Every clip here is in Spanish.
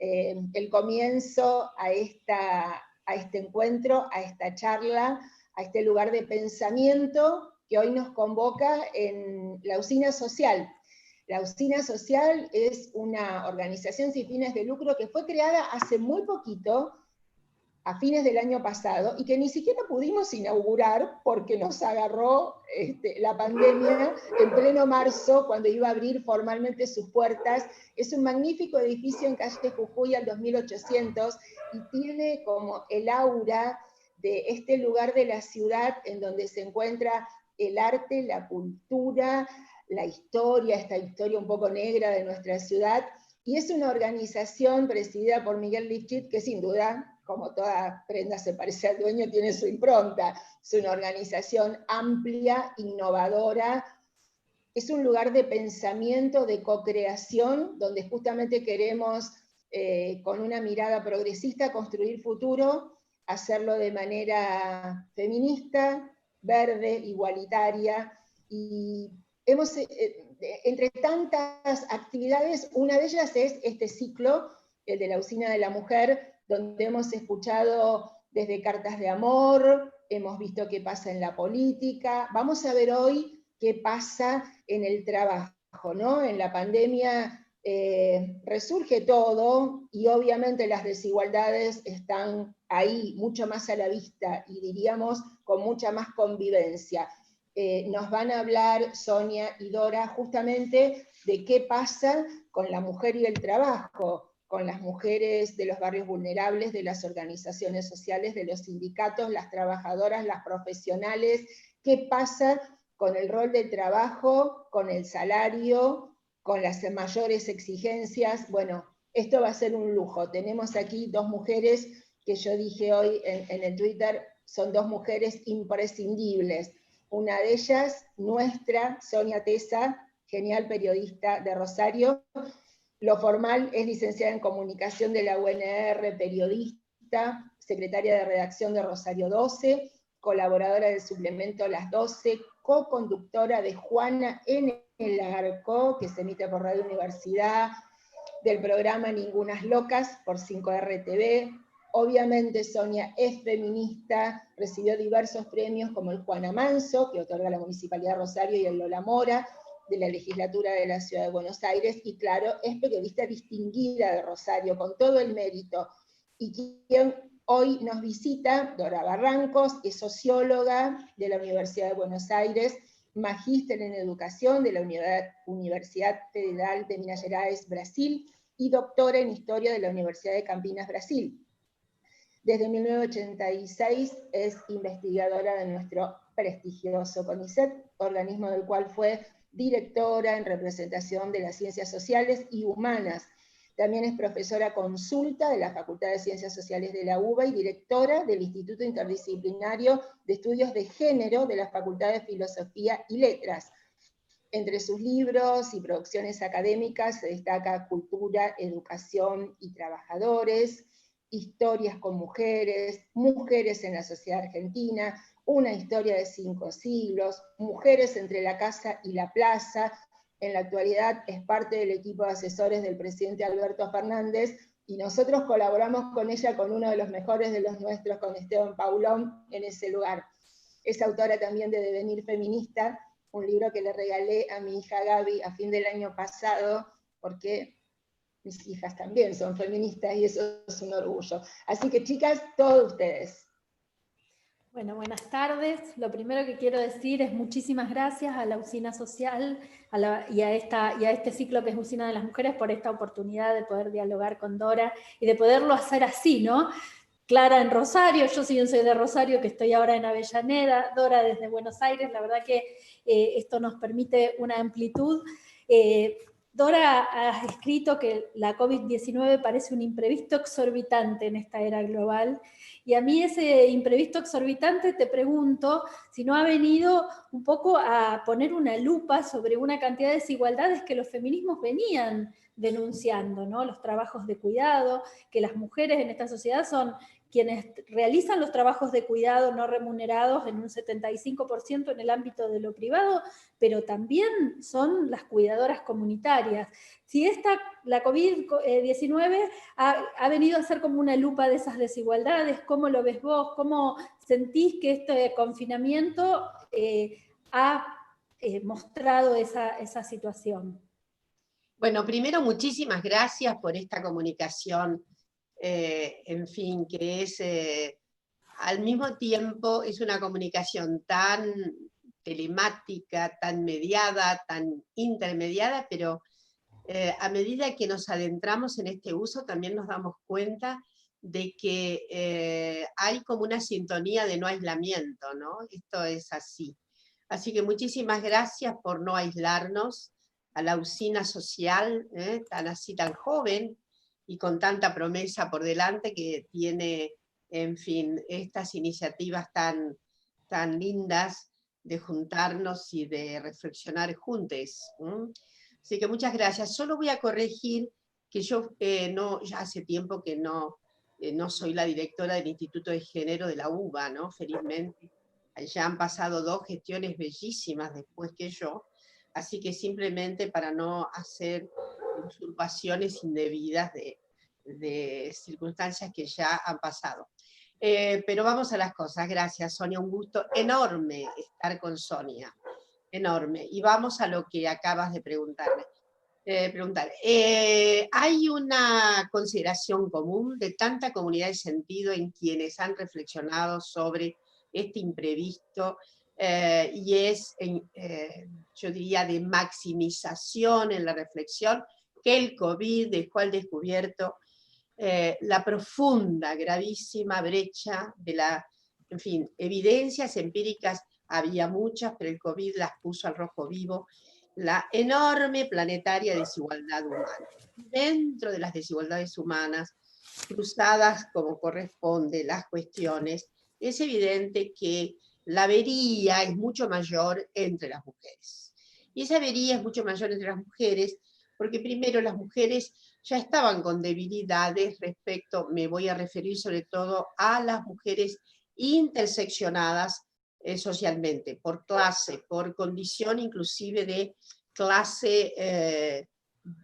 el comienzo a este encuentro, a esta charla, a este lugar de pensamiento que hoy nos convoca en la Usina Social. La Usina Social es una organización sin fines de lucro que fue creada hace muy poquito, a fines del año pasado, y que ni siquiera pudimos inaugurar porque nos agarró la pandemia en pleno marzo, cuando iba a abrir formalmente sus puertas. Es un magnífico edificio en calle Jujuy al 2800, y tiene como el aura de este lugar de la ciudad en donde se encuentra el arte, la cultura, la historia, esta historia un poco negra de nuestra ciudad, y es una organización presidida por Miguel Lifchit, que sin duda, como toda prenda se parece al dueño, tiene su impronta. Es una organización amplia, innovadora, es un lugar de pensamiento, de co-creación, donde justamente queremos, con una mirada progresista, construir futuro, hacerlo de manera feminista, verde, igualitaria, y hemos, entre tantas actividades, una de ellas es este ciclo, el de la Usina de la Mujer, donde hemos escuchado desde cartas de amor, hemos visto qué pasa en la política. Vamos a ver hoy qué pasa en el trabajo, ¿no? En la pandemia resurge todo, y obviamente las desigualdades están ahí, mucho más a la vista, y diríamos con mucha más convivencia. Nos van a hablar Sonia y Dora justamente de qué pasa con la mujer y el trabajo, con las mujeres de los barrios vulnerables, de las organizaciones sociales, de los sindicatos, las trabajadoras, las profesionales, qué pasa con el rol de trabajo, con el salario, con las mayores exigencias. Bueno, esto va a ser un lujo. Tenemos aquí dos mujeres que yo dije hoy en el Twitter, son dos mujeres imprescindibles. Una de ellas, nuestra, Sonia Tesa, genial periodista de Rosario. Lo formal es licenciada en Comunicación de la UNR, periodista, secretaria de redacción de Rosario 12, colaboradora del suplemento Las 12, co-conductora de Juana en el Arco, que se emite por Radio Universidad, del programa Ningunas Locas por 5RTV. Obviamente Sonia es feminista, recibió diversos premios como el Juana Manso, que otorga la Municipalidad de Rosario, y el Lola Mora, de la legislatura de la Ciudad de Buenos Aires, y claro, es periodista distinguida de Rosario, con todo el mérito. Y quien hoy nos visita, Dora Barrancos, es socióloga de la Universidad de Buenos Aires, magíster en educación de la Universidad Federal de Minas Gerais, Brasil, y doctora en historia de la Universidad de Campinas, Brasil. Desde 1986 es investigadora de nuestro prestigioso CONICET, organismo del cual fue directora en representación de las ciencias sociales y humanas. También es profesora consulta de la Facultad de Ciencias Sociales de la UBA y directora del Instituto Interdisciplinario de Estudios de Género de la Facultad de Filosofía y Letras. Entre sus libros y producciones académicas se destaca Cultura, Educación y Trabajadores, Historias con mujeres, Mujeres en la Sociedad Argentina, Una historia de 5 siglos, Mujeres entre la casa y la plaza. En la actualidad es parte del equipo de asesores del presidente Alberto Fernández, y nosotros colaboramos con ella, con uno de los mejores de los nuestros, con Esteban Paulón, en ese lugar. Es autora también de Devenir Feminista, un libro que le regalé a mi hija Gaby a fin del año pasado, porque mis hijas también son feministas y eso es un orgullo. Así que chicas, todos ustedes. Bueno, buenas tardes. Lo primero que quiero decir es muchísimas gracias a la Usina Social y a este ciclo que es Usina de las Mujeres por esta oportunidad de poder dialogar con Dora y de poderlo hacer así, ¿no? Clara en Rosario, yo soy de Rosario, que estoy ahora en Avellaneda, Dora desde Buenos Aires. La verdad que esto nos permite una amplitud. Dora ha escrito que la COVID-19 parece un imprevisto exorbitante en esta era global, y a mí ese imprevisto exorbitante, te pregunto si no ha venido un poco a poner una lupa sobre una cantidad de desigualdades que los feminismos venían denunciando, ¿no? Los trabajos de cuidado, que las mujeres en esta sociedad son quienes realizan los trabajos de cuidado no remunerados en un 75% en el ámbito de lo privado, pero también son las cuidadoras comunitarias. Si la COVID-19 ha venido a ser como una lupa de esas desigualdades, ¿cómo lo ves vos? ¿Cómo sentís que este confinamiento ha mostrado esa situación? Bueno, primero, muchísimas gracias por esta comunicación, en fin, que es, al mismo tiempo, es una comunicación tan telemática, tan mediada, tan intermediada, pero a medida que nos adentramos en este uso, también nos damos cuenta de que hay como una sintonía de no aislamiento, ¿no? Esto es así. Así que muchísimas gracias por no aislarnos, a la usina social, tan joven y con tanta promesa por delante, que tiene, en fin, estas iniciativas tan lindas de juntarnos y de reflexionar juntos. Así que muchas gracias. Solo voy a corregir que yo ya hace tiempo que no soy la directora del Instituto de Género de la UBA, ¿no? Felizmente. Ya han pasado 2 gestiones bellísimas después que yo, así que simplemente para no hacer usurpaciones indebidas de circunstancias que ya han pasado. Pero vamos a las cosas. Gracias, Sonia, un gusto enorme estar con Sonia, enorme. Y vamos a lo que acabas de preguntarme. Hay una consideración común de tanta comunidad de sentido en quienes han reflexionado sobre este imprevisto, y es, yo diría, de maximización en la reflexión, que el COVID dejó al descubierto la profunda, gravísima brecha de en fin, evidencias empíricas había muchas, pero el COVID las puso al rojo vivo, la enorme planetaria desigualdad humana. Dentro de las desigualdades humanas, cruzadas como corresponde las cuestiones, es evidente que la avería es mucho mayor entre las mujeres. Y esa avería es mucho mayor entre las mujeres porque primero las mujeres ya estaban con debilidades respecto, me voy a referir sobre todo a las mujeres interseccionadas socialmente, por clase, por condición inclusive de clase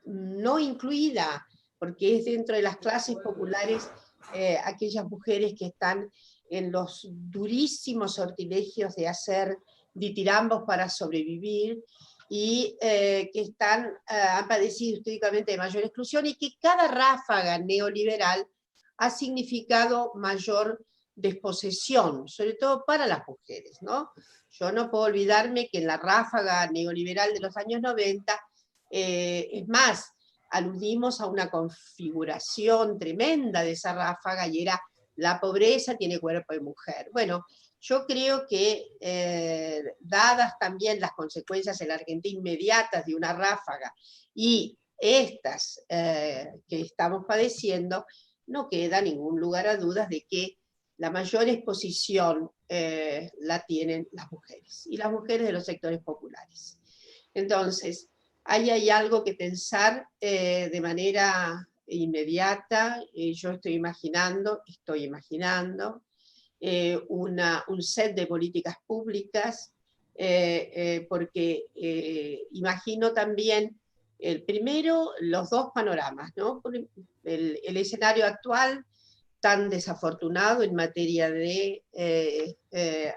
no incluida, porque es dentro de las clases populares aquellas mujeres que están en los durísimos sortilegios de hacer ditirambos para sobrevivir y que han padecido históricamente de mayor exclusión, y que cada ráfaga neoliberal ha significado mayor desposesión, sobre todo para las mujeres, ¿no? Yo no puedo olvidarme que en la ráfaga neoliberal de los años 90, es más, aludimos a una configuración tremenda de esa ráfaga, y era: la pobreza tiene cuerpo de mujer. Bueno, yo creo que, dadas también las consecuencias en la Argentina inmediatas de una ráfaga, y estas que estamos padeciendo, no queda ningún lugar a dudas de que la mayor exposición la tienen las mujeres, y las mujeres de los sectores populares. Entonces, ahí hay algo que pensar de manera inmediata. Yo estoy imaginando un set de políticas públicas, porque imagino también, primero, los 2 panoramas, ¿no? El escenario actual, tan desafortunado en materia de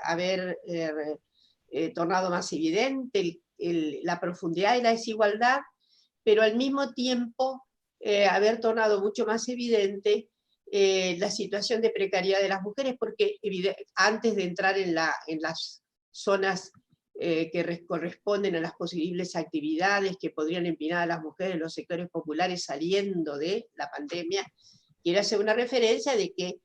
haber tornado más evidente la profundidad de la desigualdad, pero al mismo tiempo haber tornado mucho más evidente la situación de precariedad de las mujeres, porque antes de entrar en las zonas que corresponden a las posibles actividades que podrían empinar a las mujeres en los sectores populares saliendo de la pandemia, quiero hacer una referencia de que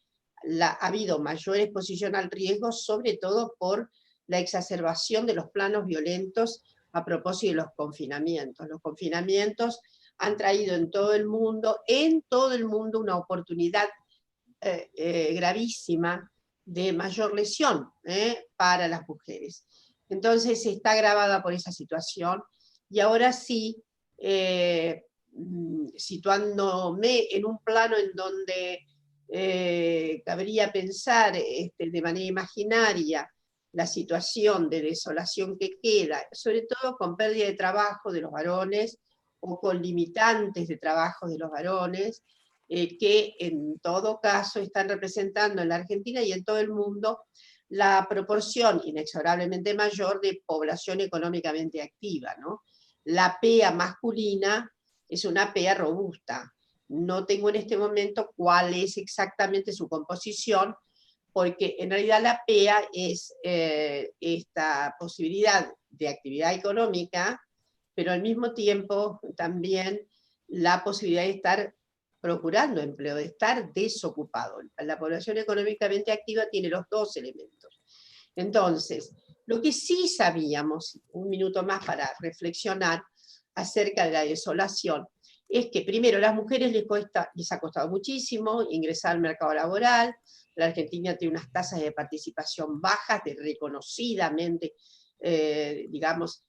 ha habido mayor exposición al riesgo, sobre todo por la exacerbación de los planos violentos a propósito de los confinamientos. Los confinamientos han traído en todo el mundo una oportunidad gravísima de mayor lesión para las mujeres. Entonces está agravada por esa situación, y ahora sí, situándome en un plano en donde cabría pensar de manera imaginaria la situación de desolación que queda, sobre todo con pérdida de trabajo de los varones, o con limitantes de trabajo de los varones, que en todo caso están representando en la Argentina y en todo el mundo la proporción inexorablemente mayor de población económicamente activa, ¿no? La PEA masculina es una PEA robusta. No tengo en este momento cuál es exactamente su composición, porque en realidad la PEA es esta posibilidad de actividad económica, pero al mismo tiempo también la posibilidad de estar procurando empleo, de estar desocupado. La población económicamente activa tiene los dos elementos. Entonces, lo que sí sabíamos, un minuto más para reflexionar acerca de la desolación, es que primero a las mujeres les ha costado muchísimo ingresar al mercado laboral. La Argentina tiene unas tasas de participación bajas, de reconocidamente, digamos,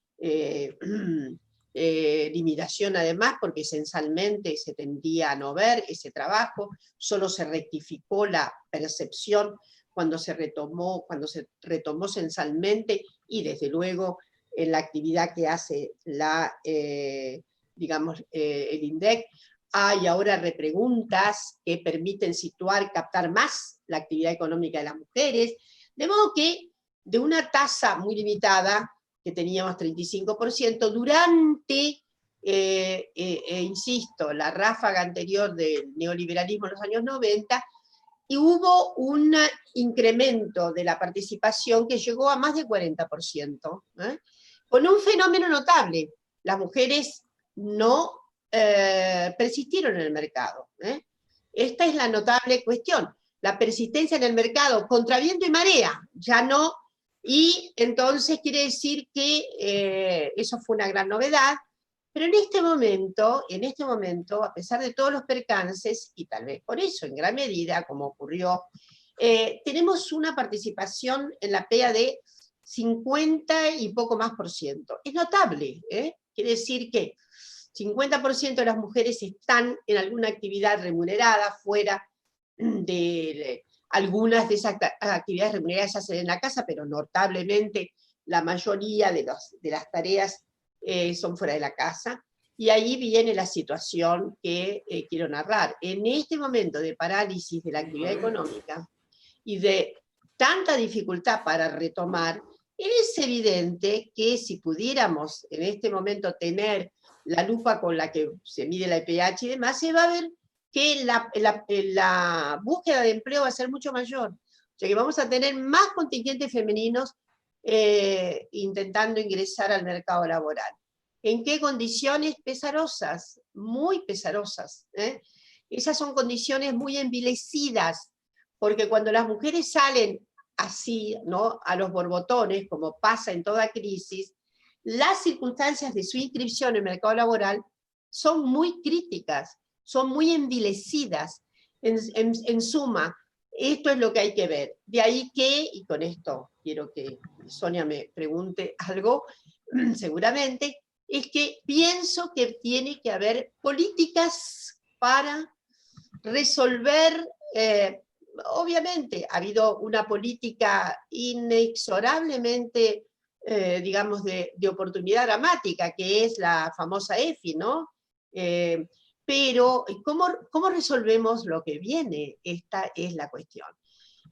limitación además, porque esencialmente se tendía a no ver ese trabajo, solo se rectificó la percepción cuando se retomó censalmente, y desde luego en la actividad que hace digamos, el INDEC. Hay ahora repreguntas que permiten situar, captar más la actividad económica de las mujeres, de modo que de una tasa muy limitada, que teníamos 35%, durante, insisto, la ráfaga anterior del neoliberalismo en los años 90, y hubo un incremento de la participación que llegó a más de 40%, con un fenómeno notable: las mujeres no persistieron en el mercado. Esta es la notable cuestión, la persistencia en el mercado contra viento y marea, ya no, y entonces quiere decir que eso fue una gran novedad. Pero en este momento, a pesar de todos los percances, y tal vez por eso en gran medida, como ocurrió, tenemos una participación en la PEA de 50 y poco más por ciento. Es notable, quiere decir que 50% de las mujeres están en alguna actividad remunerada, fuera de algunas de esas actividades remuneradas se hacen en la casa, pero notablemente la mayoría de las tareas son fuera de la casa. Y ahí viene la situación que quiero narrar. En este momento de parálisis de la actividad económica y de tanta dificultad para retomar, es evidente que si pudiéramos en este momento tener la lupa con la que se mide la IPH y demás, se va a ver que la búsqueda de empleo va a ser mucho mayor. O sea que vamos a tener más contingentes femeninos intentando ingresar al mercado laboral. ¿En qué condiciones? Pesarosas, muy pesarosas. Esas son condiciones muy envilecidas, porque cuando las mujeres salen así, ¿no?, a los borbotones, como pasa en toda crisis, las circunstancias de su inscripción en el mercado laboral son muy críticas, son muy envilecidas. En suma, esto es lo que hay que ver. De ahí que, y con esto quiero que Sonia me pregunte algo, seguramente, es que pienso que tiene que haber políticas para resolver. Obviamente ha habido una política inexorablemente, digamos, de oportunidad dramática, que es la famosa EFI, ¿no? Pero ¿cómo resolvemos lo que viene? Esta es la cuestión.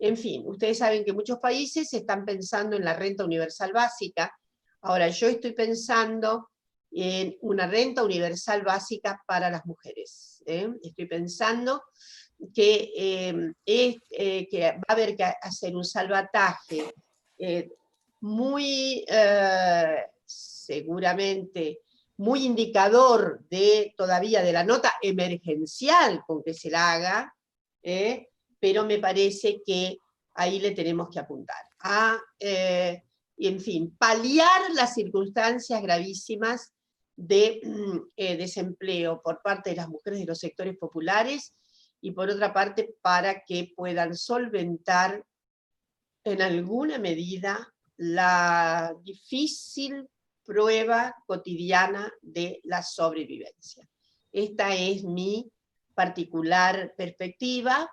En fin, ustedes saben que muchos países están pensando en la renta universal básica. Ahora, yo estoy pensando en una renta universal básica para las mujeres. Estoy pensando que va a haber que hacer un salvataje muy, seguramente, muy indicador todavía de la nota emergencial con que se la haga, pero me parece que ahí le tenemos que apuntar a, en fin, paliar las circunstancias gravísimas de desempleo por parte de las mujeres de los sectores populares, y por otra parte para que puedan solventar en alguna medida la difícil prueba cotidiana de la sobrevivencia. esta es mi particular perspectiva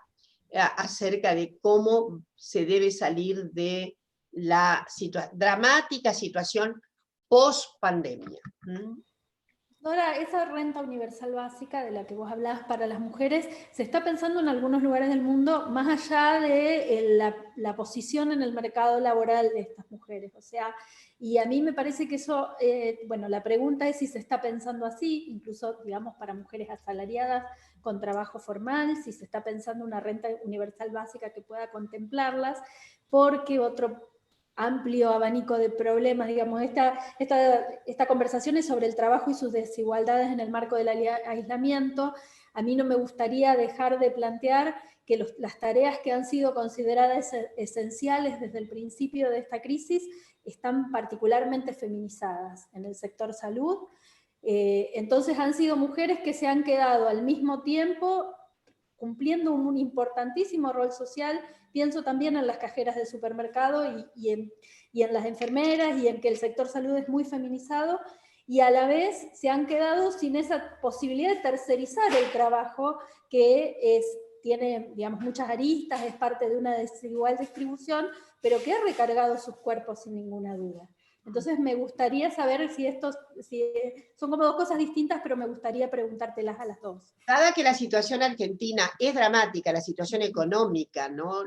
acerca de cómo se debe salir de la dramática situación post-pandemia. Ahora, esa renta universal básica de la que vos hablabas para las mujeres, se está pensando en algunos lugares del mundo más allá de la posición en el mercado laboral de estas mujeres. O sea, y a mí me parece que eso, bueno, la pregunta es si se está pensando así, incluso, digamos, para mujeres asalariadas con trabajo formal, si se está pensando una renta universal básica que pueda contemplarlas, porque otro amplio abanico de problemas, digamos, esta conversación es sobre el trabajo y sus desigualdades en el marco del aislamiento. A mí no me gustaría dejar de plantear que las tareas que han sido consideradas esenciales desde el principio de esta crisis están particularmente feminizadas en el sector salud. Entonces han sido mujeres que se han quedado al mismo tiempo cumpliendo un importantísimo rol social. Pienso también en las cajeras de supermercado y en las enfermeras, y en que el sector salud es muy feminizado, y a la vez se han quedado sin esa posibilidad de tercerizar el trabajo, que tiene, digamos, muchas aristas, es parte de una desigual distribución, pero que ha recargado sus cuerpos sin ninguna duda. Entonces me gustaría saber si son como dos cosas distintas, pero me gustaría preguntártelas a las dos. Dada que la situación argentina es dramática, la situación económica, ¿no?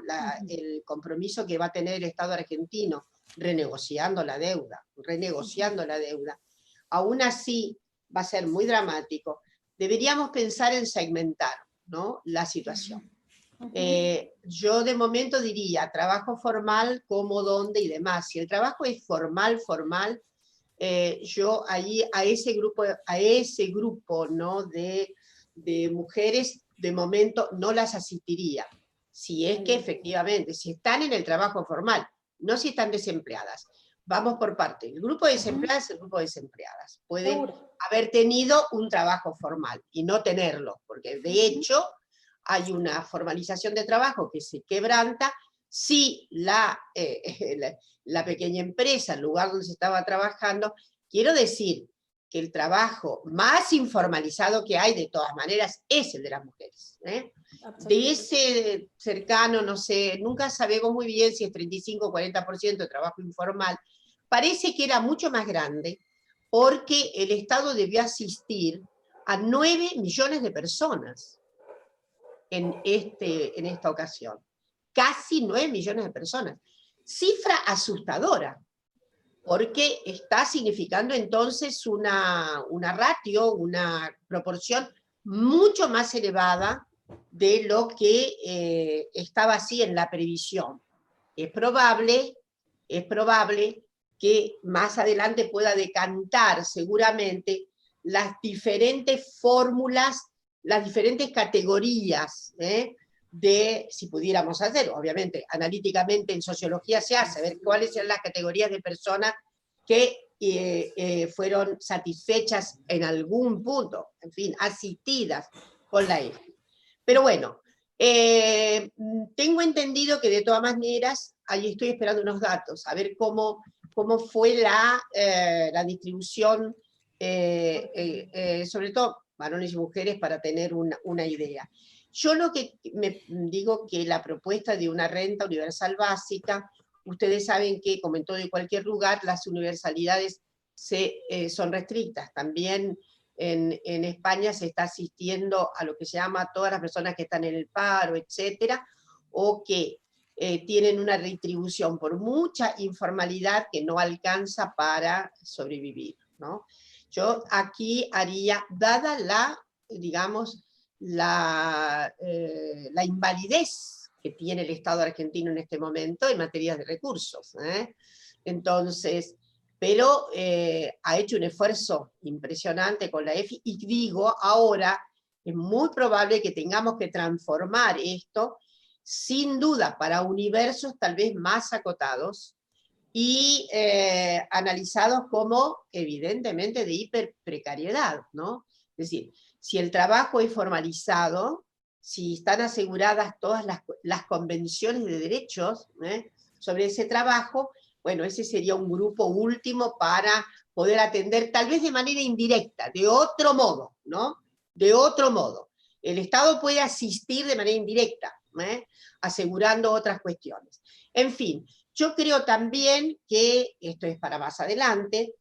El compromiso que va a tener el Estado argentino renegociando la deuda, aún así va a ser muy dramático. Deberíamos pensar en segmentar, ¿no?, la situación. Yo de momento diría trabajo formal, cómo, dónde y demás. Si el trabajo es formal, yo ahí a ese grupo, ¿no?, de mujeres, de momento no las asistiría. Si es que efectivamente, si están en el trabajo formal, no si están desempleadas. Vamos por parte. El grupo de desempleadas es el grupo de desempleadas. Pueden haber tenido un trabajo formal y no tenerlo, porque de hecho hay una formalización de trabajo que se quebranta si la pequeña empresa, el lugar donde se estaba trabajando, quiero decir que el trabajo más informalizado que hay de todas maneras es el de las mujeres. De ese cercano, no sé, nunca sabemos muy bien si es 35 o 40% de trabajo informal, parece que era mucho más grande, porque el Estado debió asistir a 9 millones de personas en esta ocasión. Casi 9 millones de personas. Cifra asustadora, porque está significando entonces una ratio, una proporción mucho más elevada de lo que estaba así en la previsión. Es probable que más adelante pueda decantar seguramente las diferentes fórmulas, las diferentes categorías, de, si pudiéramos hacer, obviamente, analíticamente en sociología se hace, ver cuáles son las categorías de personas que fueron satisfechas en algún punto, en fin, asistidas con la EFI. Pero bueno, tengo entendido que de todas maneras, ahí estoy esperando unos datos, a ver cómo fue la distribución, sobre todo varones y mujeres, para tener una idea. Yo lo que me digo que la propuesta de una renta universal básica, ustedes saben que, como en todo y cualquier lugar, las universalidades son restrictas. También en España se está asistiendo a lo que se llama todas las personas que están en el paro, etcétera, o que tienen una distribución por mucha informalidad que no alcanza para sobrevivir, ¿no? Yo aquí haría, dada digamos, la invalidez que tiene el Estado argentino en este momento en materia de recursos. Entonces, pero ha hecho un esfuerzo impresionante con la EFI, y digo, ahora es muy probable que tengamos que transformar esto, sin duda, para universos tal vez más acotados, y analizados como, evidentemente, de hiperprecariedad, ¿no? Es decir, si el trabajo es formalizado, si están aseguradas todas las convenciones de derechos sobre ese trabajo, bueno, ese sería un grupo último para poder atender, tal vez de manera indirecta, de otro modo, ¿no? de otro modo. El Estado puede asistir de manera indirecta, asegurando otras cuestiones. En fin, yo creo también que, esto es para más adelante,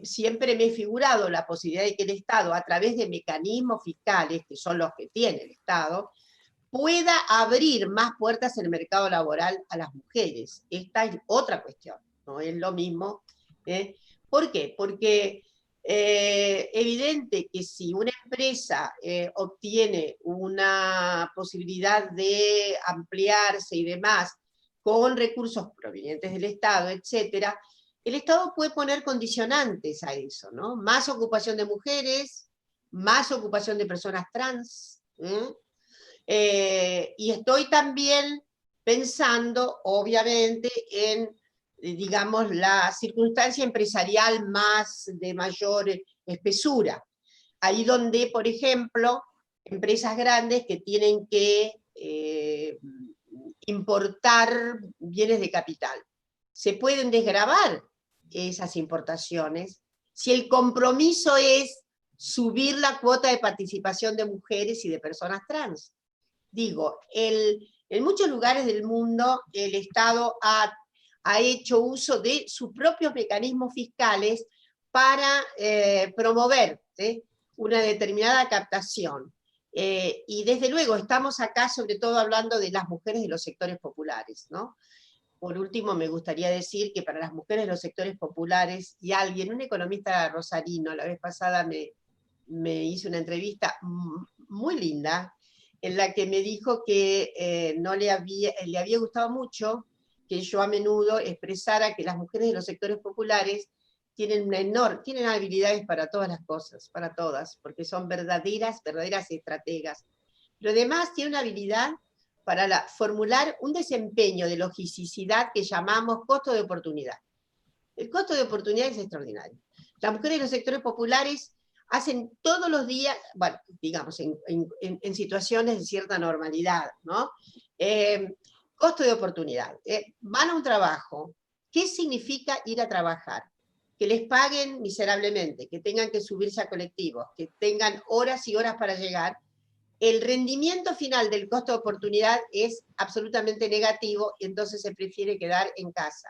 siempre me he figurado la posibilidad de que el Estado, a través de mecanismos fiscales, que son los que tiene el Estado, pueda abrir más puertas en el mercado laboral a las mujeres. Esta es otra cuestión, no es lo mismo. ¿Por qué? Porque evidente que si una empresa obtiene una posibilidad de ampliarse y demás con recursos provenientes del Estado, etcétera, el Estado puede poner condicionantes a eso, ¿no? Más ocupación de mujeres, más ocupación de personas trans, y estoy también pensando, obviamente, en, digamos, la circunstancia empresarial de mayor espesura. Ahí donde, por ejemplo, empresas grandes que tienen que importar bienes de capital, se pueden desgravar esas importaciones si el compromiso es subir la cuota de participación de mujeres y de personas trans. Digo, en muchos lugares del mundo el Estado ha hecho uso de sus propios mecanismos fiscales para promover una determinada captación. Y desde luego estamos acá sobre todo hablando de las mujeres de los sectores populares, ¿no? Por último, me gustaría decir que para las mujeres de los sectores populares, y un economista rosarino, la vez pasada me hizo una entrevista muy linda, en la que me dijo que le había gustado mucho que yo a menudo expresara que las mujeres de los sectores populares tienen habilidades para todas las cosas, para todas, porque son verdaderas estrategas. Lo demás tiene una habilidad para formular un desempeño de logicidad que llamamos costo de oportunidad. El costo de oportunidad es extraordinario. Las mujeres de los sectores populares hacen todos los días, bueno, digamos, en situaciones de cierta normalidad, ¿no? Costo de oportunidad. Van a un trabajo. ¿Qué significa ir a trabajar? Que les paguen miserablemente, que tengan que subirse a colectivos, que tengan horas y horas para llegar. El rendimiento final del costo de oportunidad es absolutamente negativo, y entonces se prefiere quedar en casa.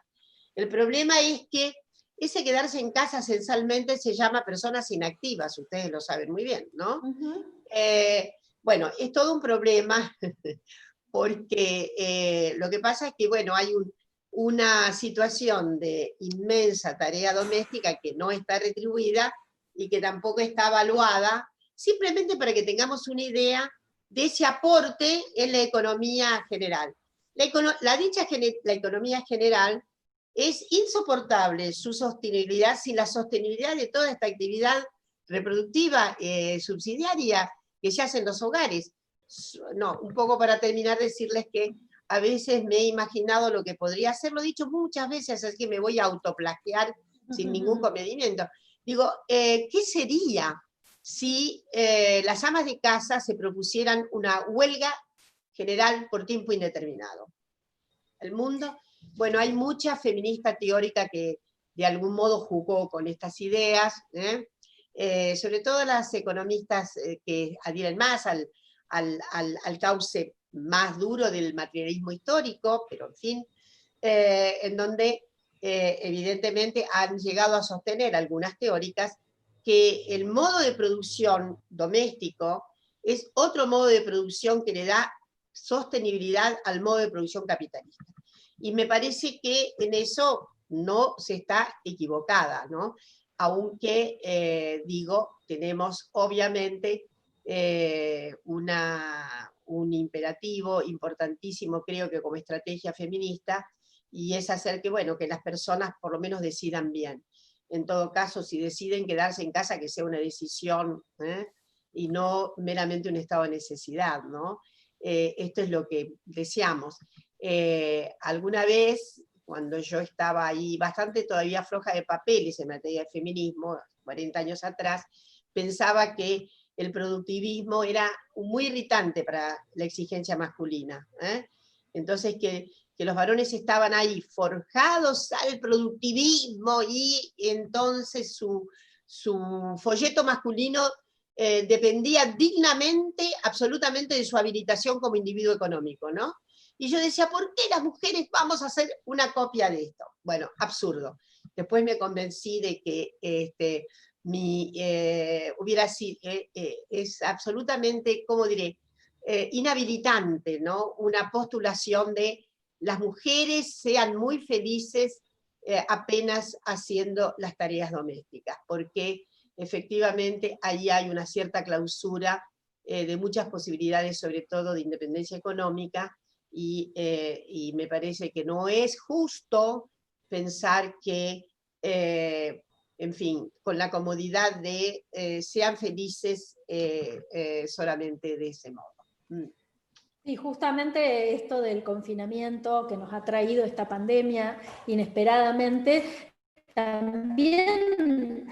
El problema es que ese quedarse en casa esencialmente se llama personas inactivas, ustedes lo saben muy bien, ¿no? Bueno, es todo un problema, porque lo que pasa es que, bueno, hay una situación de inmensa tarea doméstica que no está retribuida y que tampoco está evaluada, simplemente para que tengamos una idea de ese aporte en la economía general. La economía general es insoportable su sostenibilidad sin la sostenibilidad de toda esta actividad reproductiva subsidiaria que se hace en los hogares. No, un poco para terminar, decirles que a veces me he imaginado lo que podría ser, lo he dicho muchas veces, así que me voy a autoplagiar sin ningún comedimiento. Digo, ¿qué sería si las amas de casa se propusieran una huelga general por tiempo indeterminado? El mundo, bueno, hay mucha feminista teórica que de algún modo jugó con estas ideas, sobre todo las economistas que adhieren más al cauce más duro del materialismo histórico, pero en fin, en donde evidentemente han llegado a sostener algunas teóricas que el modo de producción doméstico es otro modo de producción que le da sostenibilidad al modo de producción capitalista. Y me parece que en eso no se está equivocada, ¿no? Aunque, digo, tenemos obviamente un imperativo importantísimo, creo que como estrategia feminista, y es hacer que, bueno, que las personas por lo menos decidan bien. En todo caso, si deciden quedarse en casa, que sea una decisión, y no meramente un estado de necesidad, ¿no? Esto es lo que deseamos. Alguna vez, cuando yo estaba ahí bastante todavía floja de papeles en materia de feminismo, 40 años atrás, pensaba que el productivismo era muy irritante para la exigencia masculina. Entonces que los varones estaban ahí forjados al productivismo y entonces su folleto masculino dependía dignamente, absolutamente de su habilitación como individuo económico, ¿no? Y yo decía, ¿por qué las mujeres vamos a hacer una copia de esto? Bueno, absurdo. Después me convencí de que hubiera sido, es absolutamente, ¿cómo diré?, inhabilitante, ¿no? Una postulación de las mujeres sean muy felices apenas haciendo las tareas domésticas, porque efectivamente ahí hay una cierta clausura de muchas posibilidades, sobre todo de independencia económica, y me parece que no es justo pensar que, en fin, con la comodidad de sean felices solamente de ese modo. Y justamente esto del confinamiento que nos ha traído esta pandemia inesperadamente, también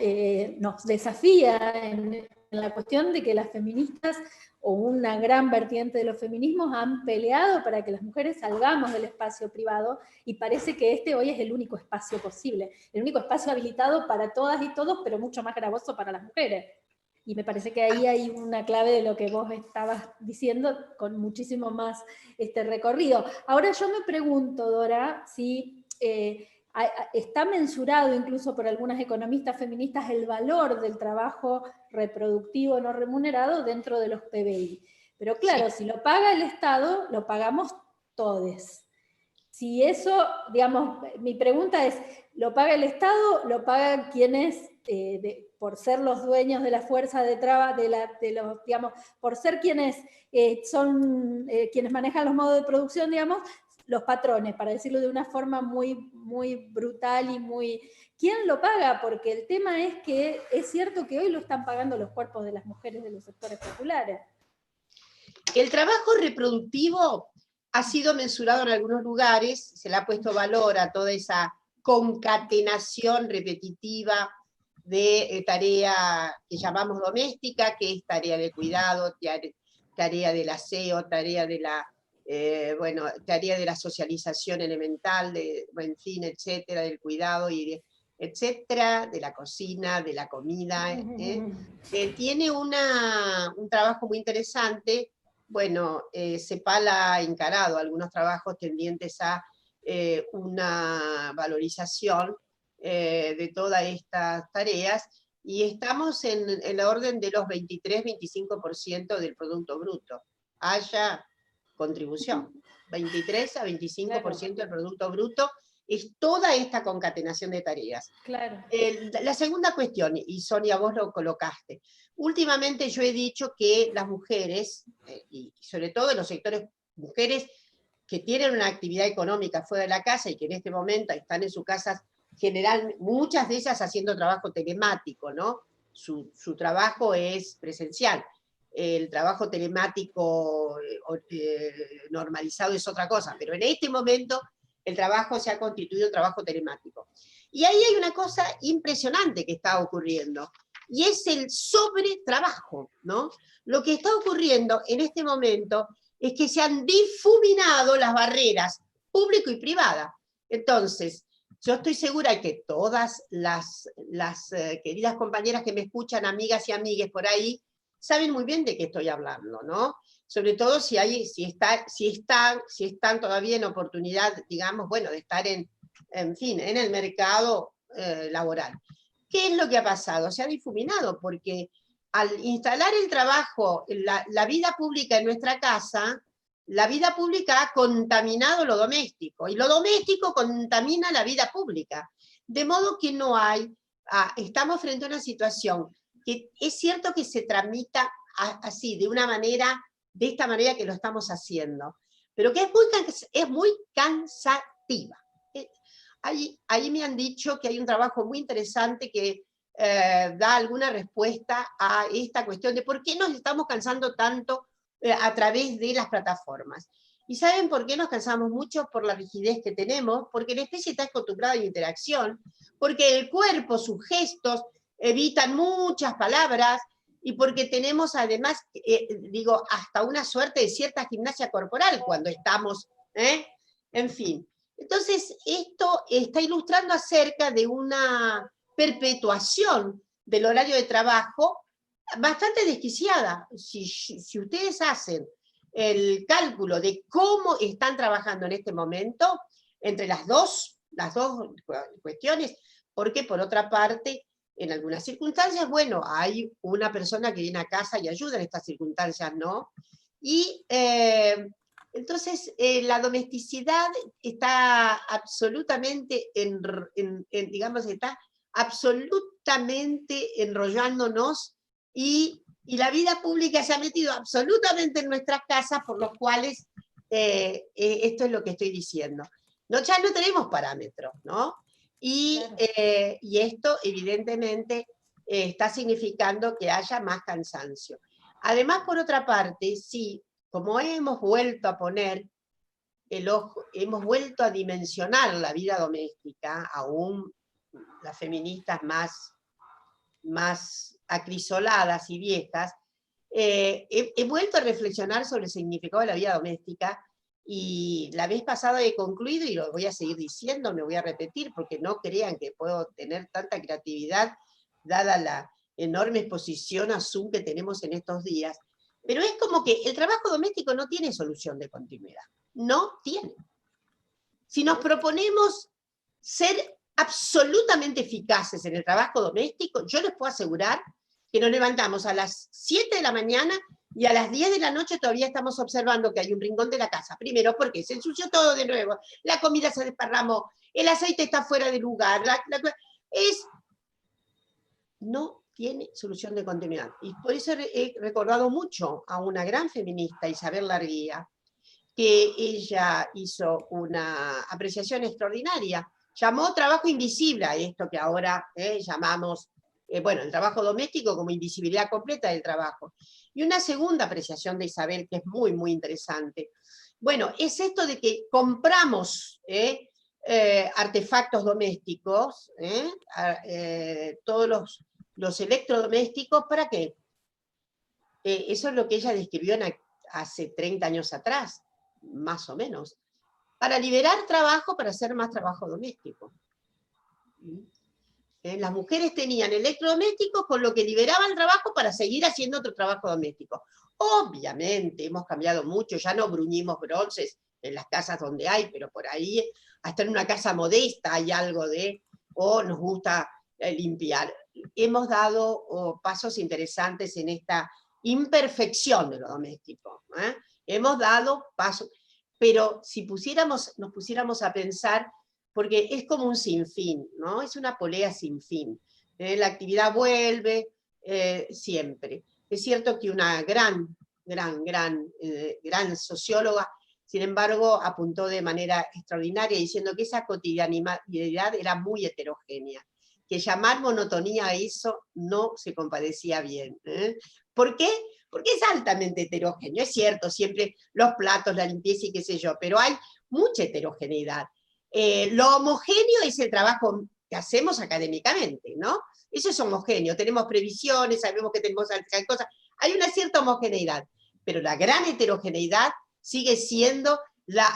nos desafía en la cuestión de que las feministas, o una gran vertiente de los feminismos, han peleado para que las mujeres salgamos del espacio privado, y parece que este hoy es el único espacio posible, el único espacio habilitado para todas y todos, pero mucho más gravoso para las mujeres. Y me parece que ahí hay una clave de lo que vos estabas diciendo, con muchísimo más recorrido. Ahora yo me pregunto, Dora, si está mensurado incluso por algunas economistas feministas el valor del trabajo reproductivo no remunerado dentro de los PBI. Pero claro, sí, si lo paga el Estado, lo pagamos todos. Si eso, digamos, mi pregunta es, ¿lo paga el Estado? ¿Lo pagan quienes, por ser los dueños de la fuerza de trabajo, digamos, por ser quienes son quienes manejan los modos de producción, digamos, los patrones, para decirlo de una forma muy, muy brutal y muy... ¿Quién lo paga? Porque el tema es que es cierto que hoy lo están pagando los cuerpos de las mujeres de los sectores populares. El trabajo reproductivo ha sido mensurado en algunos lugares, se le ha puesto valor a toda esa concatenación repetitiva de tarea que llamamos doméstica, que es tarea de cuidado, tarea del aseo, tarea de la, tarea de la socialización elemental, en fin, etcétera, del cuidado, etcétera, de la cocina, de la comida. Tiene un trabajo muy interesante. Bueno, CEPAL ha encarado algunos trabajos tendientes a una valorización de todas estas tareas, y estamos en la orden de los 23-25% del Producto Bruto. Haya contribución, 23 a 25% del Producto Bruto, es toda esta concatenación de tareas. Claro. La segunda cuestión, y Sonia, vos lo colocaste, últimamente yo he dicho que las mujeres, y sobre todo en los sectores mujeres que tienen una actividad económica fuera de la casa y que en este momento están en sus casas, muchas de ellas haciendo trabajo telemático, ¿no? Su trabajo es presencial. El trabajo telemático normalizado es otra cosa, pero en este momento el trabajo se ha constituido un trabajo telemático. Y ahí hay una cosa impresionante que está ocurriendo, y es el sobretrabajo, ¿no? Lo que está ocurriendo en este momento es que se han difuminado las barreras público y privada. Entonces, yo estoy segura que todas las queridas compañeras que me escuchan, amigas y amigues por ahí, saben muy bien de qué estoy hablando, ¿no? Sobre todo si están todavía en oportunidad, digamos, bueno, de estar en fin, en el mercado laboral. ¿Qué es lo que ha pasado? Se ha difuminado, porque al instalar el trabajo, la vida pública en nuestra casa, la vida pública ha contaminado lo doméstico, y lo doméstico contamina la vida pública. De modo que no hay, estamos frente a una situación que es cierto que se tramita así, de esta manera que lo estamos haciendo, pero que es muy cansativa. Ahí me han dicho que hay un trabajo muy interesante que da alguna respuesta a esta cuestión de por qué nos estamos cansando tanto a través de las plataformas. ¿Y saben por qué nos cansamos mucho? Por la rigidez que tenemos, porque la especie está acostumbrada a la interacción, porque el cuerpo, sus gestos, evitan muchas palabras, y porque tenemos además, hasta una suerte de cierta gimnasia corporal cuando estamos, en fin. Entonces, esto está ilustrando acerca de una perpetuación del horario de trabajo bastante desquiciada. Si ustedes hacen el cálculo de cómo están trabajando en este momento, entre las dos cuestiones, porque por otra parte, en algunas circunstancias, bueno, hay una persona que viene a casa y ayuda, en estas circunstancias no, y entonces la domesticidad está absolutamente, digamos, está absolutamente enrollándonos, y la vida pública se ha metido absolutamente en nuestras casas, por los cuales esto es lo que estoy diciendo. No, ya no tenemos parámetros, ¿no? Y, claro. Y esto evidentemente está significando que haya más cansancio. Además, por otra parte, sí, como hemos vuelto a poner el ojo, hemos vuelto a dimensionar la vida doméstica, aún las feministas más acrisoladas y viejas, he vuelto a reflexionar sobre el significado de la vida doméstica, y la vez pasada he concluido, y lo voy a seguir diciendo, me voy a repetir, porque no crean que puedo tener tanta creatividad, dada la enorme exposición a Zoom que tenemos en estos días, pero es como que el trabajo doméstico no tiene solución de continuidad, no tiene. Si nos proponemos ser absolutamente eficaces en el trabajo doméstico, yo les puedo asegurar que nos levantamos a las 7 de la mañana y a las 10 de la noche todavía estamos observando que hay un rincón de la casa. Primero, porque se ensució todo de nuevo, la comida se desparramó, el aceite está fuera de lugar, no tiene solución de continuidad. Y por eso he recordado mucho a una gran feminista, Isabel Larguía, que ella hizo una apreciación extraordinaria. Llamó trabajo invisible a esto que ahora llamamos, bueno, el trabajo doméstico como invisibilidad completa del trabajo. Y una segunda apreciación de Isabel, que es muy, muy interesante. Bueno, es esto de que compramos artefactos domésticos, todos los electrodomésticos, ¿para qué? Eso es lo que ella describió hace 30 años atrás, más o menos, para liberar trabajo, para hacer más trabajo doméstico. Las mujeres tenían electrodomésticos, con lo que liberaban trabajo para seguir haciendo otro trabajo doméstico. Obviamente hemos cambiado mucho, ya no bruñimos bronces en las casas donde hay, pero por ahí, hasta en una casa modesta hay algo de, nos gusta limpiar. Hemos dado pasos interesantes en esta imperfección de lo doméstico. Hemos dado pasos, pero si nos pusiéramos a pensar, porque es como un sinfín, ¿no? Es una polea sin fin. La actividad vuelve siempre. Es cierto que una gran socióloga, sin embargo, apuntó de manera extraordinaria diciendo que esa cotidianidad era muy heterogénea, que llamar monotonía a eso no se compadecía bien. ¿Por qué? Porque es altamente heterogéneo. Es cierto, siempre los platos, la limpieza y qué sé yo, pero hay mucha heterogeneidad. Lo homogéneo es el trabajo que hacemos académicamente, ¿no? Eso es homogéneo, tenemos previsiones, sabemos que tenemos cosas, hay una cierta homogeneidad, pero la gran heterogeneidad sigue siendo la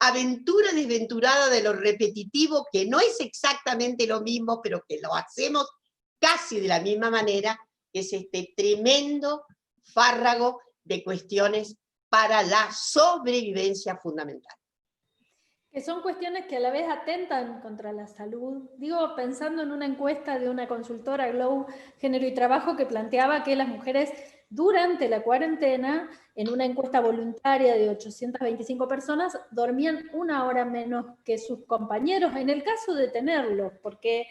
aventura desventurada de lo repetitivo, que no es exactamente lo mismo, pero que lo hacemos casi de la misma manera, que es este tremendo fárrago de cuestiones para la sobrevivencia fundamental. Que son cuestiones que a la vez atentan contra la salud. Digo, pensando en una encuesta de una consultora, Glow Género y Trabajo, que planteaba que las mujeres durante la cuarentena, en una encuesta voluntaria de 825 personas, dormían 1 hora menos que sus compañeros, en el caso de tenerlos, porque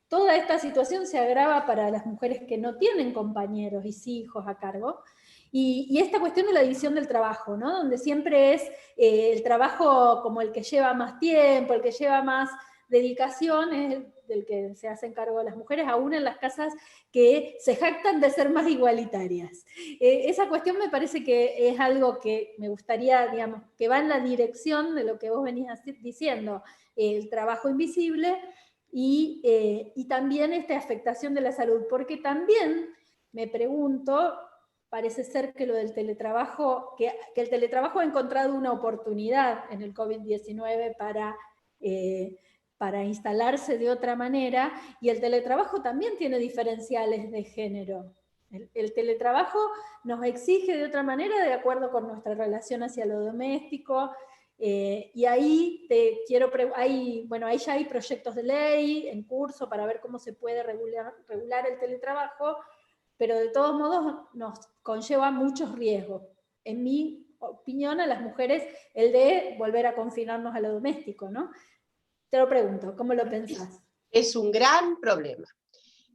toda esta situación se agrava para las mujeres que no tienen compañeros y hijos a cargo. Y esta cuestión de la división del trabajo, ¿no? Donde siempre es el trabajo como el que lleva más tiempo, el que lleva más dedicación, es el del que se hacen cargo las mujeres, aún en las casas que se jactan de ser más igualitarias. Esa cuestión me parece que es algo que me gustaría, digamos, que va en la dirección de lo que vos venías diciendo, el trabajo invisible y también esta afectación de la salud, porque también me pregunto, parece ser que lo del teletrabajo, que el teletrabajo ha encontrado una oportunidad en el COVID-19 para instalarse de otra manera, y el teletrabajo también tiene diferenciales de género. El teletrabajo nos exige de otra manera de acuerdo con nuestra relación hacia lo doméstico, y ahí ahí ya hay proyectos de ley en curso para ver cómo se puede regular el teletrabajo, pero de todos modos nos conlleva muchos riesgos. En mi opinión, a las mujeres, el de volver a confinarnos a lo doméstico, ¿no? Te lo pregunto, ¿cómo lo pensás? Es un gran problema.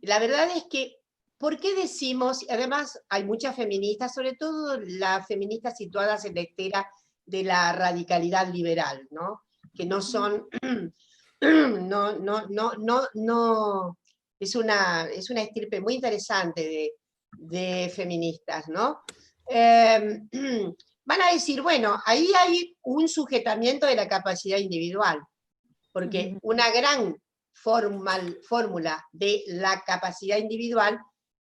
La verdad es que, ¿por qué decimos, además hay muchas feministas, sobre todo las feministas situadas en la estera de la radicalidad liberal, ¿no? Que no son, no, es una estirpe muy interesante de feministas, ¿no? Van a decir, bueno, ahí hay un sujetamiento de la capacidad individual, porque una gran fórmula de la capacidad individual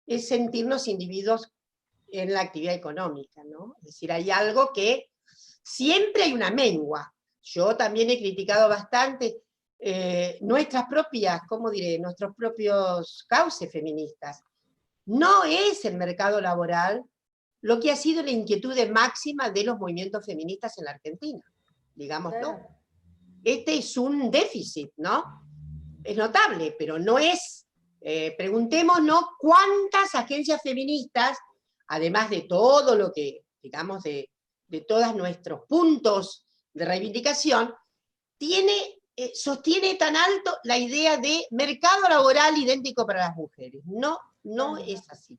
es sentirnos individuos en la actividad económica, ¿no? Es decir, hay algo que siempre hay una mengua. Yo también he criticado bastante nuestras propias, ¿cómo diré?, nuestros propios cauces feministas. No es el mercado laboral lo que ha sido la inquietud máxima de los movimientos feministas en la Argentina, digámoslo. Claro. Este es un déficit, ¿no? Es notable, pero no es. Preguntémonos cuántas agencias feministas, además de todo lo que, digamos, de todos nuestros puntos de reivindicación, sostiene tan alto la idea de mercado laboral idéntico para las mujeres. No es así.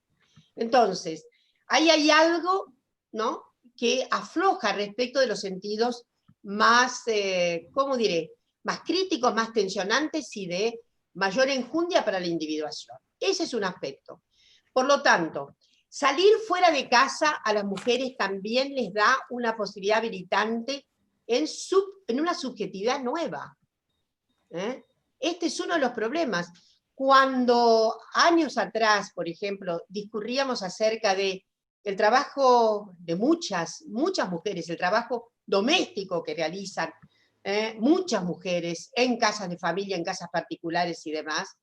Entonces, ahí hay algo, ¿no?, que afloja respecto de los sentidos más, ¿cómo diré?, más críticos, más tensionantes y de mayor enjundia para la individuación. Ese es un aspecto. Por lo tanto, salir fuera de casa a las mujeres también les da una posibilidad habilitante en una subjetividad nueva. Este es uno de los problemas. Cuando años atrás, por ejemplo, discurríamos acerca del trabajo de muchas mujeres, el trabajo doméstico que realizan muchas mujeres en casas de familia, en casas particulares y demás,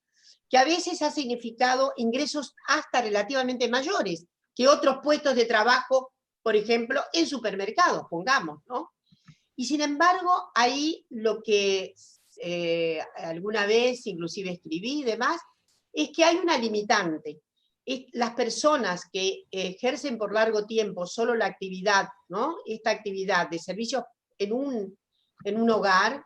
que a veces ha significado ingresos hasta relativamente mayores que otros puestos de trabajo, por ejemplo, en supermercados, pongamos, ¿no? Y sin embargo, ahí lo que alguna vez inclusive escribí y demás, es que hay una limitante. Las personas que ejercen por largo tiempo solo la actividad, ¿no?, esta actividad de servicio en un hogar,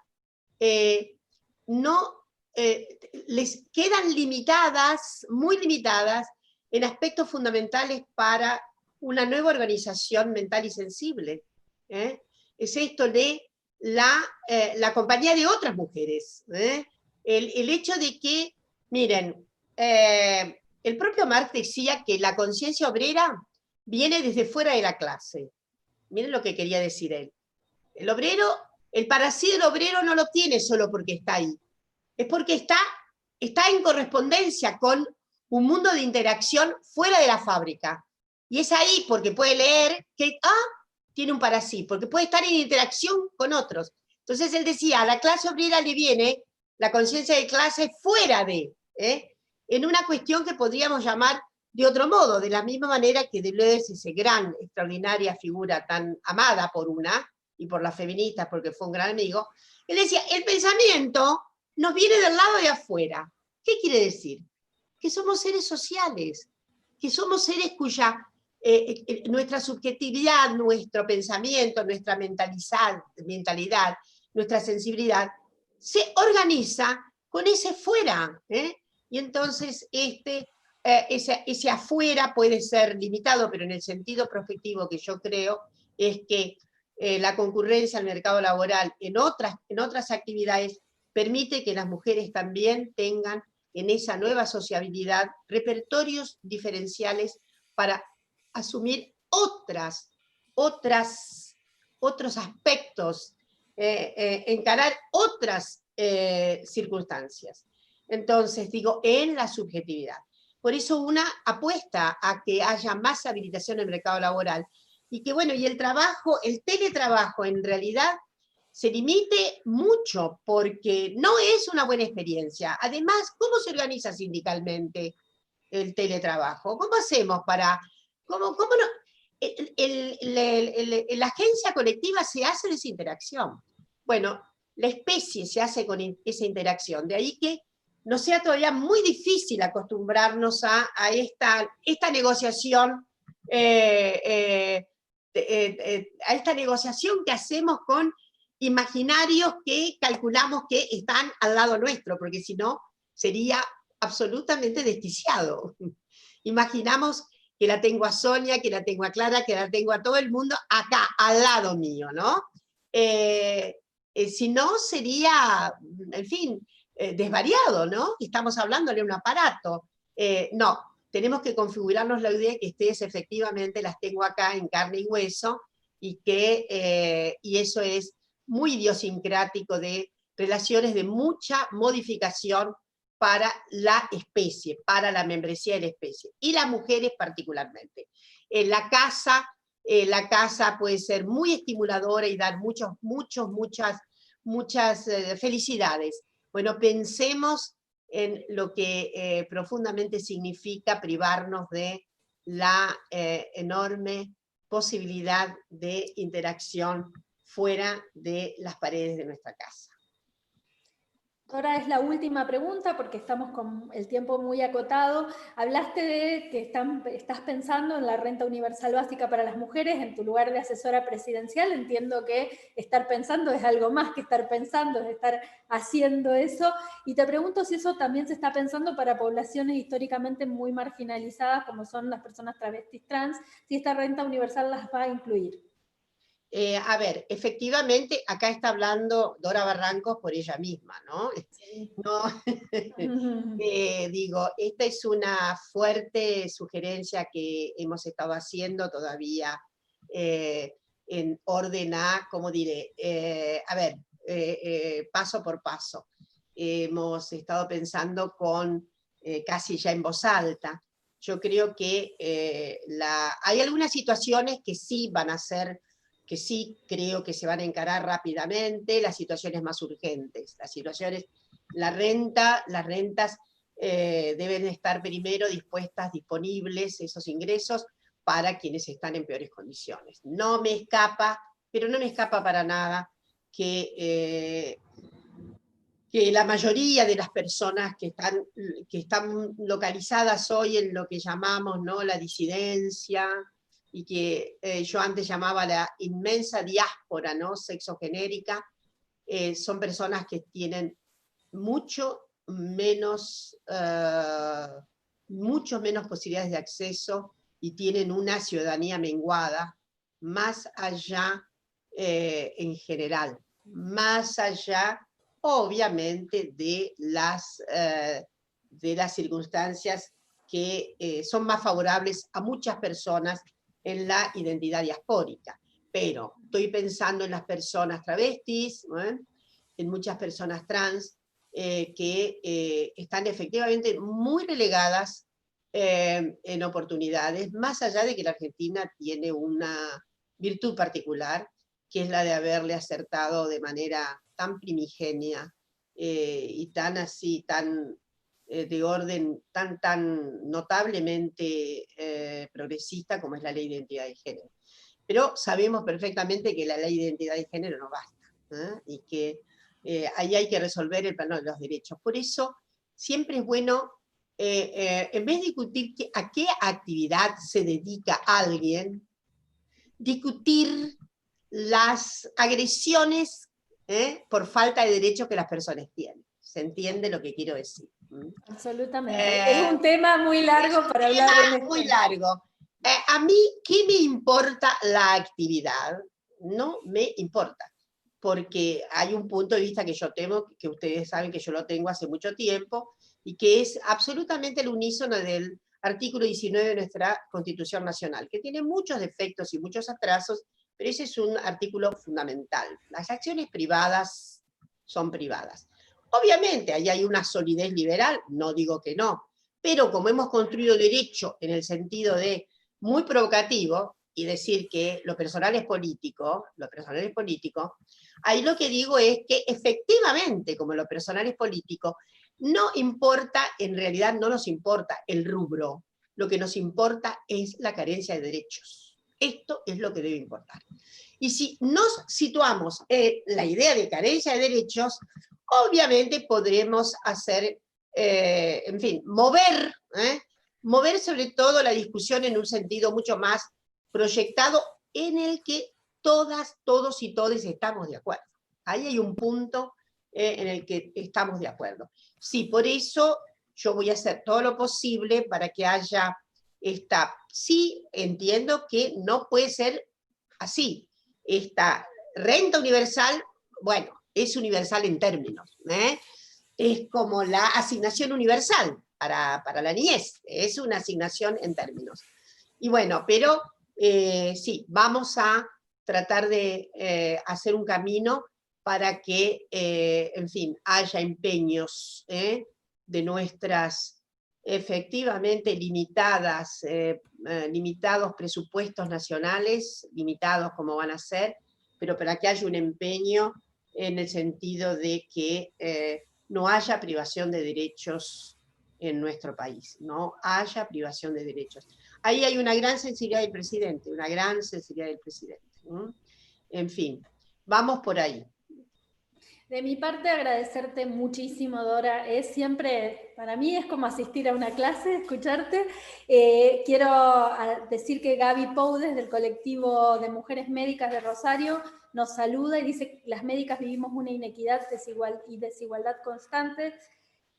les quedan limitadas, muy limitadas, en aspectos fundamentales para una nueva organización mental y sensible. Es esto de la compañía de otras mujeres. El hecho de que, miren, el propio Marx decía que la conciencia obrera viene desde fuera de la clase. Miren lo que quería decir él. El obrero, el para sí del obrero no lo obtiene solo porque está ahí. Es porque está en correspondencia con un mundo de interacción fuera de la fábrica. Y es ahí porque puede leer que tiene un para sí, porque puede estar en interacción con otros. Entonces él decía, a la clase obrera le viene la conciencia de clase fuera de, en una cuestión que podríamos llamar de otro modo, de la misma manera que Deleuze, esa gran, extraordinaria figura tan amada por una, y por las feministas porque fue un gran amigo, él decía, el pensamiento nos viene del lado de afuera. ¿Qué quiere decir? Que somos seres sociales, que somos seres cuya nuestra subjetividad, nuestro pensamiento, nuestra mentalidad, nuestra sensibilidad, se organiza con ese fuera. Y entonces ese afuera puede ser limitado, pero en el sentido prospectivo que yo creo es que la concurrencia al mercado laboral en otras actividades permite que las mujeres también tengan en esa nueva sociabilidad repertorios diferenciales para asumir otros aspectos, encarar otras circunstancias. Entonces, digo, en la subjetividad. Por eso una apuesta a que haya más habilitación en el mercado laboral y que, bueno, y el teletrabajo en realidad se limite mucho porque no es una buena experiencia. Además, ¿cómo se organiza sindicalmente? el teletrabajo? ¿Cómo hacemos para... ¿Cómo no? La agencia colectiva se hace de esa interacción. Bueno, la especie se hace con esa interacción, de ahí que no sea todavía muy difícil acostumbrarnos a esta negociación, a esta negociación que hacemos con imaginarios que calculamos que están al lado nuestro, porque si no sería absolutamente desquiciado. Imaginamos que la tengo a Sonia, que la tengo a Clara, que la tengo a todo el mundo acá, al lado mío, ¿no? Si no, sería, en fin, desvariado, ¿no? Estamos hablándole a un aparato. No, tenemos que configurarnos la idea que ustedes efectivamente las tengo acá en carne y hueso, y eso es muy idiosincrático de relaciones de mucha modificación para la especie, para la membresía de la especie, y las mujeres particularmente. La casa puede ser muy estimuladora y dar muchas felicidades. Bueno, pensemos en lo que profundamente significa privarnos de la enorme posibilidad de interacción fuera de las paredes de nuestra casa. Ahora es la última pregunta porque estamos con el tiempo muy acotado. Hablaste de que estás pensando en la renta universal básica para las mujeres en tu lugar de asesora presidencial. Entiendo que estar pensando es algo más que estar pensando, es estar haciendo eso. Y te pregunto si eso también se está pensando para poblaciones históricamente muy marginalizadas, como son las personas travestis trans, si esta renta universal las va a incluir. A ver, efectivamente, acá está hablando Dora Barrancos por ella misma, ¿no? Sí. No, digo, esta es una fuerte sugerencia que hemos estado haciendo todavía en orden a, ¿cómo diré? A ver, paso por paso. Hemos estado pensando casi ya en voz alta. Yo creo que hay algunas situaciones que sí van a ser, que sí creo que se van a encarar rápidamente, las situaciones más urgentes, las rentas deben estar primero disponibles esos ingresos para quienes están en peores condiciones. No me escapa para nada que la mayoría de las personas que están localizadas hoy en lo que llamamos, ¿no?, la disidencia, y que yo antes llamaba la inmensa diáspora, ¿no?, sexogenérica, son personas que tienen mucho menos posibilidades de acceso y tienen una ciudadanía menguada, más allá en general, más allá obviamente de las circunstancias que son más favorables a muchas personas en la identidad diaspórica. Pero estoy pensando en las personas travestis, en muchas personas trans, que están efectivamente muy relegadas en oportunidades, más allá de que la Argentina tiene una virtud particular, que es la de haberle acertado de manera tan primigenia y tan así, de orden tan notablemente progresista como es la ley de identidad de género. Pero sabemos perfectamente que la ley de identidad de género no basta, y que ahí hay que resolver el plano de los derechos. Por eso siempre es bueno, en vez de discutir a qué actividad se dedica alguien, discutir las agresiones por falta de derechos que las personas tienen. ¿Se entiende lo que quiero decir? Absolutamente. Es un tema muy largo para hablar de esto. Muy largo. A mí, ¿qué me importa la actividad? No me importa, porque hay un punto de vista que yo tengo, que ustedes saben que yo lo tengo hace mucho tiempo, y que es absolutamente el unísono del artículo 19 de nuestra Constitución Nacional, que tiene muchos defectos y muchos atrasos, pero ese es un artículo fundamental. Las acciones privadas son privadas. Obviamente, ahí hay una solidez liberal, no digo que no, pero como hemos construido derecho en el sentido de muy provocativo, y decir que lo personal es político, ahí lo que digo es que efectivamente, como lo personal es político, no importa, en realidad no nos importa el rubro, lo que nos importa es la carencia de derechos. Esto es lo que debe importar. Y si nos situamos en la idea de carencia de derechos, obviamente podremos hacer, en fin, mover sobre todo la discusión en un sentido mucho más proyectado en el que todas, todos y todes estamos de acuerdo. Ahí hay un punto en el que estamos de acuerdo. Sí, por eso yo voy a hacer todo lo posible para que haya esta... Sí, entiendo que no puede ser así. Esta renta universal, bueno, es universal en términos, es como la asignación universal para la niñez, es una asignación en términos. Y bueno, pero sí, vamos a tratar de hacer un camino para que, en fin, haya empeños de nuestras efectivamente limitados presupuestos nacionales, limitados como van a ser, pero para que haya un empeño en el sentido de que no haya privación de derechos en nuestro país, no haya privación de derechos. Ahí hay una gran sensibilidad del presidente, una gran sensibilidad del presidente. En fin, vamos por ahí. De mi parte, agradecerte muchísimo, Dora. Es siempre, para mí es como asistir a una clase, escucharte. Quiero decir que Gaby Poudes, del colectivo de Mujeres Médicas de Rosario, nos saluda y dice: las médicas vivimos una inequidad y desigualdad constante.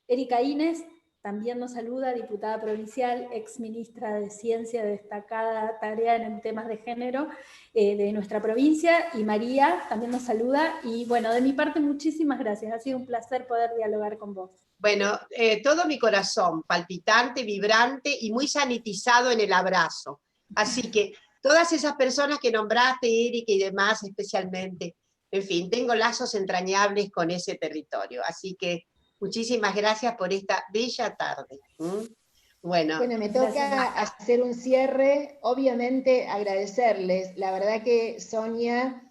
Erika Inés también nos saluda, diputada provincial, ex ministra de Ciencia, de destacada tarea en temas de género de nuestra provincia, y María también nos saluda, y bueno, de mi parte muchísimas gracias, ha sido un placer poder dialogar con vos. Bueno, todo mi corazón, palpitante, vibrante y muy sanitizado en el abrazo. Así que todas esas personas que nombraste, Erika y demás especialmente, en fin, tengo lazos entrañables con ese territorio. Así que muchísimas gracias por esta bella tarde. Bueno, me toca hacer un cierre, obviamente agradecerles. La verdad que, Sonia,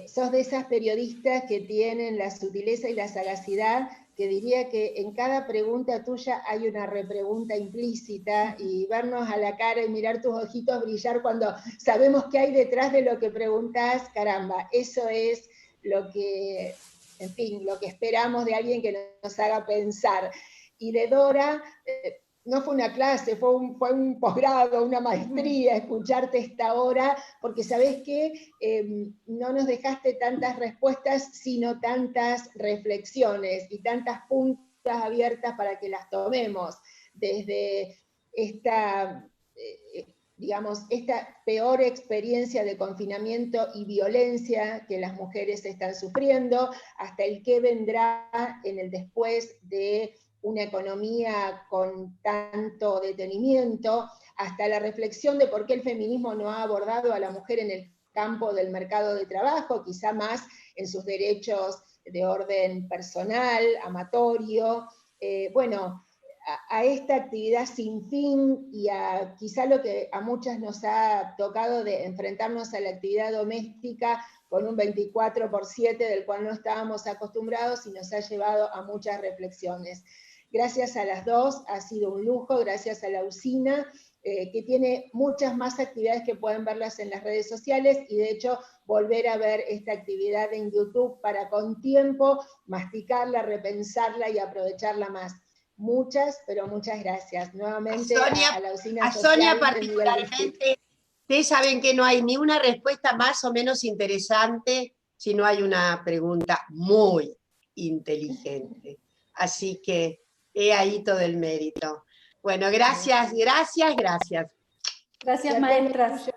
sos de esas periodistas que tienen la sutileza y la sagacidad, que diría que en cada pregunta tuya hay una repregunta implícita, y vernos a la cara y mirar tus ojitos brillar cuando sabemos qué hay detrás de lo que preguntás, caramba, eso es lo que, en fin, lo que esperamos de alguien que nos haga pensar. Y de Dora, no fue una clase, fue un posgrado, una maestría, escucharte esta hora, porque sabés que no nos dejaste tantas respuestas, sino tantas reflexiones y tantas puntas abiertas para que las tomemos, desde esta, digamos, esta peor experiencia de confinamiento y violencia que las mujeres están sufriendo, hasta el qué vendrá en el después de una economía con tanto detenimiento, hasta la reflexión de por qué el feminismo no ha abordado a la mujer en el campo del mercado de trabajo, quizá más en sus derechos de orden personal, amatorio, bueno, a esta actividad sin fin, y a quizá lo que a muchas nos ha tocado de enfrentarnos a la actividad doméstica con un 24/7 del cual no estábamos acostumbrados, y nos ha llevado a muchas reflexiones. Gracias a las dos, ha sido un lujo, gracias a la usina, que tiene muchas más actividades que pueden verlas en las redes sociales, y de hecho volver a ver esta actividad en YouTube para con tiempo masticarla, repensarla y aprovecharla más. Muchas, pero muchas gracias. Nuevamente a la usina social. A Sonia particularmente, ustedes saben que no hay ni una respuesta más o menos interesante si no hay una pregunta muy inteligente. Así que he ahí todo el mérito. Bueno, gracias, gracias, gracias. Gracias, maestras.